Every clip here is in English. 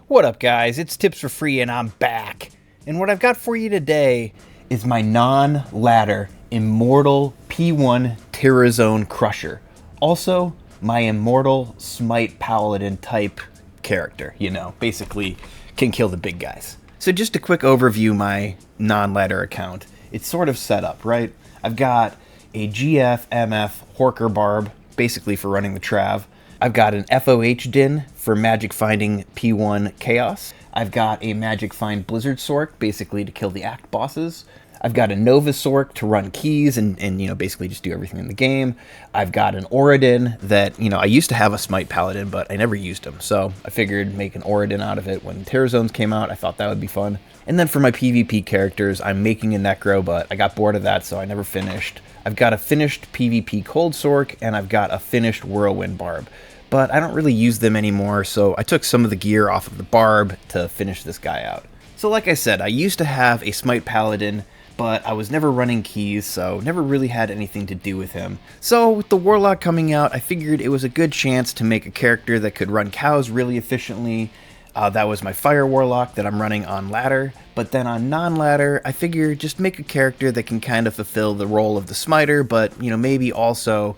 What up, guys? It's Tips for Free, and I'm back. And what I've got for you today is my non-ladder Immortal P1 Terrazone Crusher. Also, my Immortal Smite Paladin type character. You know, basically can kill the big guys. So just a quick overview my non-ladder account. It's sort of set up, right? I've got a GF, MF, Horker Barb, basically for running the Trav. I've got an FOH Din for magic finding P1 Chaos. I've got a magic find Blizzard Sork, basically to kill the act bosses. I've got a Nova Sork to run keys and you know, basically just do everything in the game. I've got an Oradin that, you know, I used to have a Smite Paladin, but I never used him. So I figured make an Oradin out of it when Terrazones came out. I thought that would be fun. And then for my PvP characters, I'm making a Necro, but I got bored of that, so I never finished. I've got a finished PvP Cold Sork, and I've got a finished Whirlwind Barb. But I don't really use them anymore, so I took some of the gear off of the Barb to finish this guy out. So like I said, I used to have a Smite Paladin, but I was never running keys, so never really had anything to do with him. So with the Warlock coming out, I figured it was a good chance to make a character that could run cows really efficiently. That was my Fire Warlock that I'm running on ladder, but then on non-ladder, I figured just make a character that can kind of fulfill the role of the Smiter, but, you know, maybe also...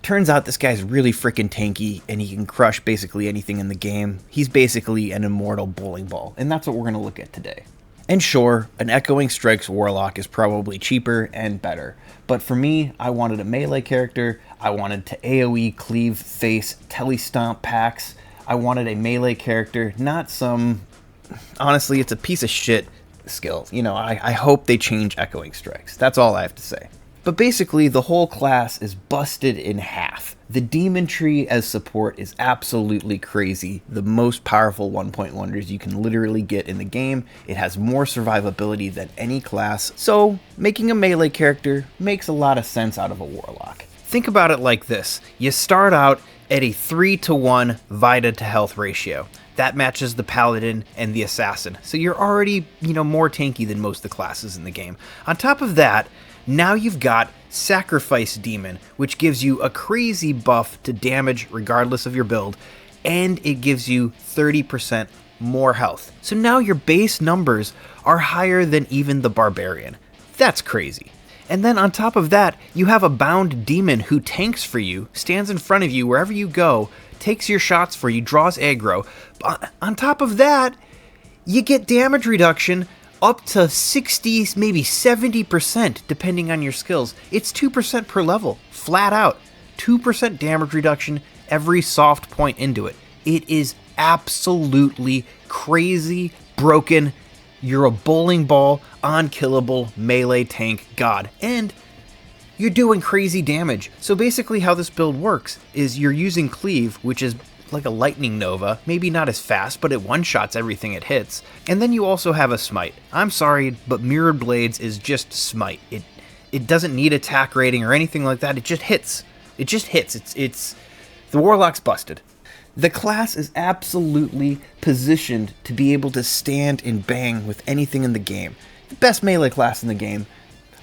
Turns out this guy's really freaking tanky, and he can crush basically anything in the game. He's basically an immortal bowling ball, and that's what we're going to look at today. And sure, an Echoing Strikes Warlock is probably cheaper and better, but for me, I wanted a melee character, I wanted to AoE cleave face TELE stomp packs, I wanted a melee character, not some... Honestly, it's a piece of shit skill. You know, I hope they change Echoing Strikes. That's all I have to say. But basically, the whole class is busted in half. The Demon Tree as support is absolutely crazy. The most powerful 1-point wonders you can literally get in the game. It has more survivability than any class, so making a melee character makes a lot of sense out of a Warlock. Think about it like this. You start out at a 3-to-1 Vita to health ratio. That matches the Paladin and the Assassin, so you're already, you know, more tanky than most of the classes in the game. On top of that, now you've got Sacrifice Demon, which gives you a crazy buff to damage regardless of your build, and it gives you 30% more health. So now your base numbers are higher than even the Barbarian. That's crazy. And then on top of that, you have a Bound Demon who tanks for you, stands in front of you wherever you go, takes your shots for you, draws aggro. On top of that, you get damage reduction up to 60, maybe 70%, depending on your skills. It's 2% per level, flat out. 2% damage reduction every soft point into it. It is absolutely crazy, broken. You're a bowling ball, unkillable melee tank god. And you're doing crazy damage. So basically how this build works is you're using Cleave, which is like a lightning nova, maybe not as fast, but it one-shots everything it hits. And then you also have a smite. I'm sorry, but Mirrored Blades is just smite. It doesn't need attack rating or anything like that. It just hits. It just hits. It's the Warlock's busted. The class is absolutely positioned to be able to stand and bang with anything in the game. The best melee class in the game.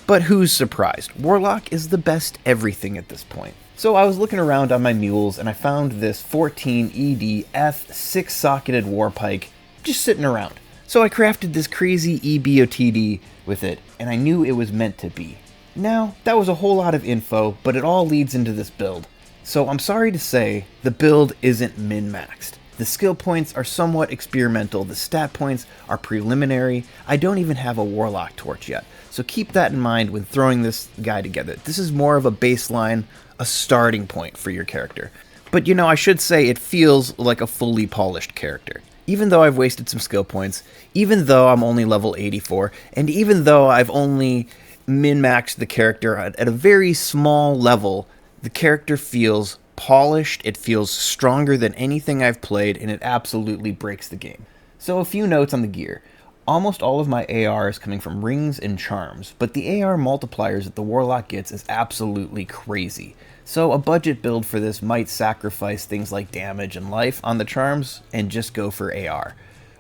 But who's surprised? Warlock is the best everything at this point. So I was looking around on my mules and I found this 14 ED F 6-socketed Warpike just sitting around. So I crafted this crazy EBOTD with it, and I knew it was meant to be. Now, that was a whole lot of info, but it all leads into this build. So I'm sorry to say, the build isn't min-maxed. The skill points are somewhat experimental, the stat points are preliminary, I don't even have a Warlock torch yet. So keep that in mind when throwing this guy together. This is more of a baseline, a starting point for your character. But you know, I should say it feels like a fully polished character. Even though I've wasted some skill points, even though I'm only level 84, and even though I've only min-maxed the character at a very small level, the character feels polished, it feels stronger than anything I've played, and it absolutely breaks the game. So a few notes on the gear. Almost all of my AR is coming from rings and charms, but the AR multipliers that the Warlock gets is absolutely crazy. So a budget build for this might sacrifice things like damage and life on the charms and just go for AR.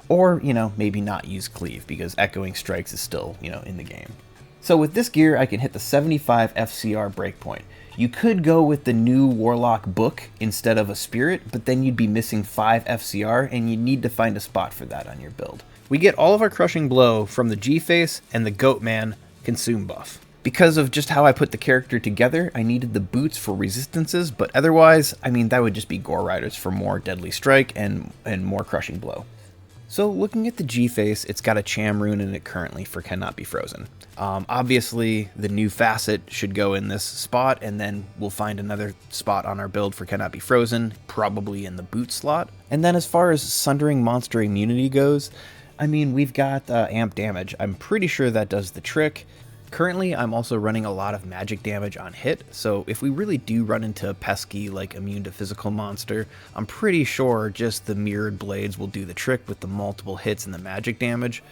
Or, you know, maybe not use Cleave because Echoing Strikes is still, you know, in the game. So with this gear, I can hit the 75 FCR breakpoint. You could go with the new Warlock book instead of a spirit, but then you'd be missing 5 FCR, and you need to find a spot for that on your build. We get all of our Crushing Blow from the G-Face and the Goatman Consume buff. Because of just how I put the character together, I needed the boots for resistances, but otherwise, I mean, that would just be Gore Riders for more Deadly Strike and more Crushing Blow. So looking at the G-Face, it's got a Cham rune in it currently for Cannot Be Frozen. Obviously, the new facet should go in this spot, and then we'll find another spot on our build for Cannot Be Frozen, probably in the boot slot. And then as far as Sundering Monster Immunity goes, I mean, we've got Amp Damage. I'm pretty sure that does the trick. Currently, I'm also running a lot of magic damage on hit, so if we really do run into a pesky, like, immune to physical monster, I'm pretty sure just the Mirrored Blades will do the trick with the multiple hits and the magic damage.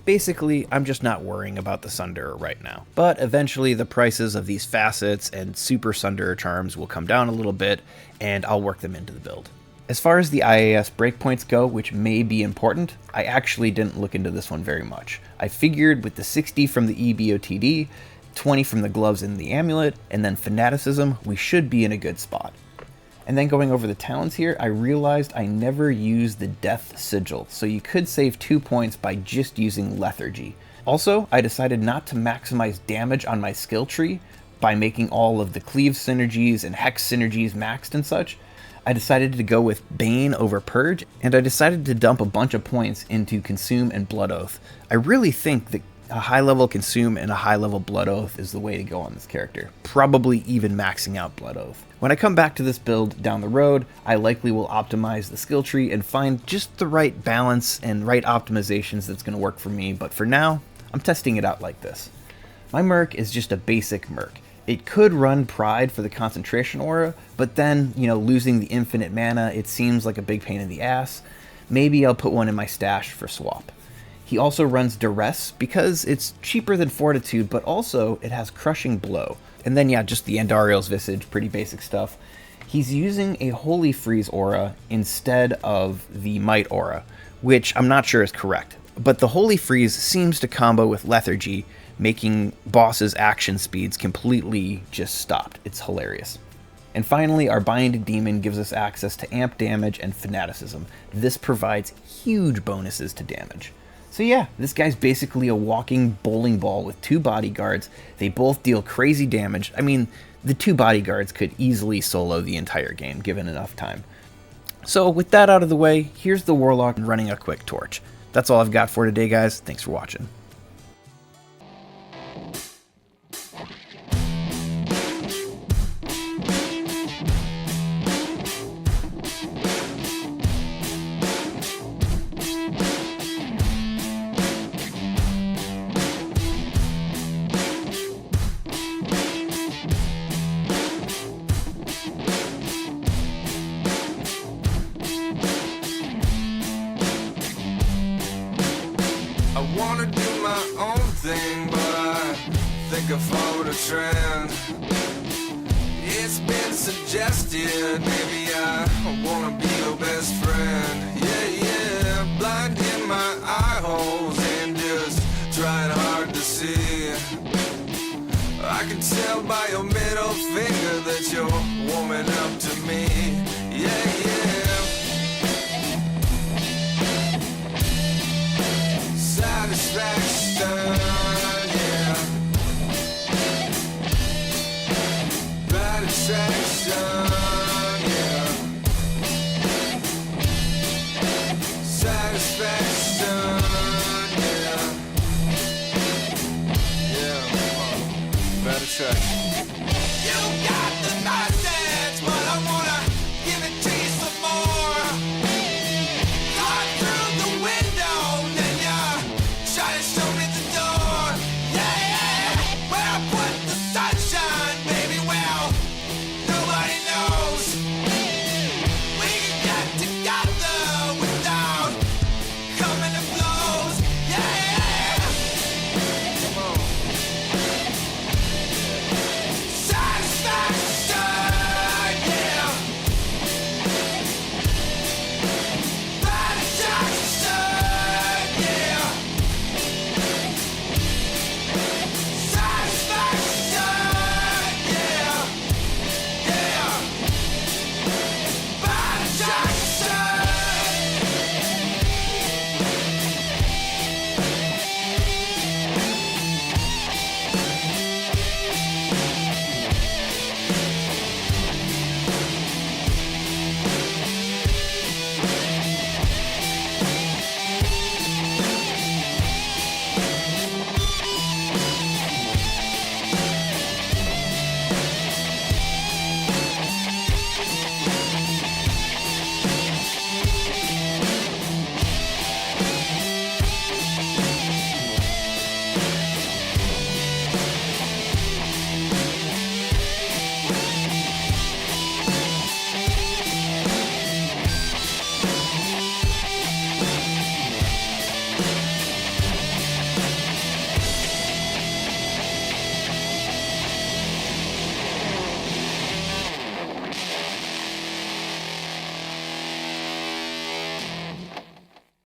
Basically, I'm just not worrying about the Sunderer right now. But eventually, the prices of these facets and super Sunderer charms will come down a little bit, and I'll work them into the build. As far as the IAS breakpoints go, which may be important, I actually didn't look into this one very much. I figured with the 60 from the EBOTD, 20 from the gloves and the amulet, and then fanaticism, we should be in a good spot. And then going over the talents here, I realized I never used the Death Sigil, so you could save 2 points by just using Lethargy. Also, I decided not to maximize damage on my skill tree by making all of the Cleave synergies and Hex synergies maxed and such. I decided to go with Bane over Purge, and I decided to dump a bunch of points into Consume and Blood Oath. I really think that a high-level Consume and a high-level Blood Oath is the way to go on this character, probably even maxing out Blood Oath. When I come back to this build down the road, I likely will optimize the skill tree and find just the right balance and right optimizations that's going to work for me, but for now, I'm testing it out like this. My Merc is just a basic Merc. It could run Pride for the concentration aura, but then, you know, losing the infinite mana, it seems like a big pain in the ass. Maybe I'll put one in my stash for swap. He also runs Duress because it's cheaper than Fortitude, but also it has Crushing Blow. And then, yeah, just the Andariel's Visage, pretty basic stuff. He's using a Holy Freeze aura instead of the Might aura, which I'm not sure is correct. But the Holy Freeze seems to combo with Lethargy, making bosses' action speeds completely just stopped. It's hilarious. And finally, our Bind Demon gives us access to amp damage and fanaticism. This provides huge bonuses to damage. So yeah, this guy's basically a walking bowling ball with 2 bodyguards. They both deal crazy damage. I mean, the 2 bodyguards could easily solo the entire game, given enough time. So with that out of the way, here's the Warlock running a quick torch. That's all I've got for today, guys. Thanks for watching. I wanna do my own thing, but I think I followed a trend. It's been suggested, maybe I wanna be your best friend. Yeah, blind in my eye holes and just trying hard to see. I can tell by your middle finger that you're warming up to me. Yeah. Satisfaction, yeah. Bad attraction, yeah. Satisfaction, yeah. Bad attraction.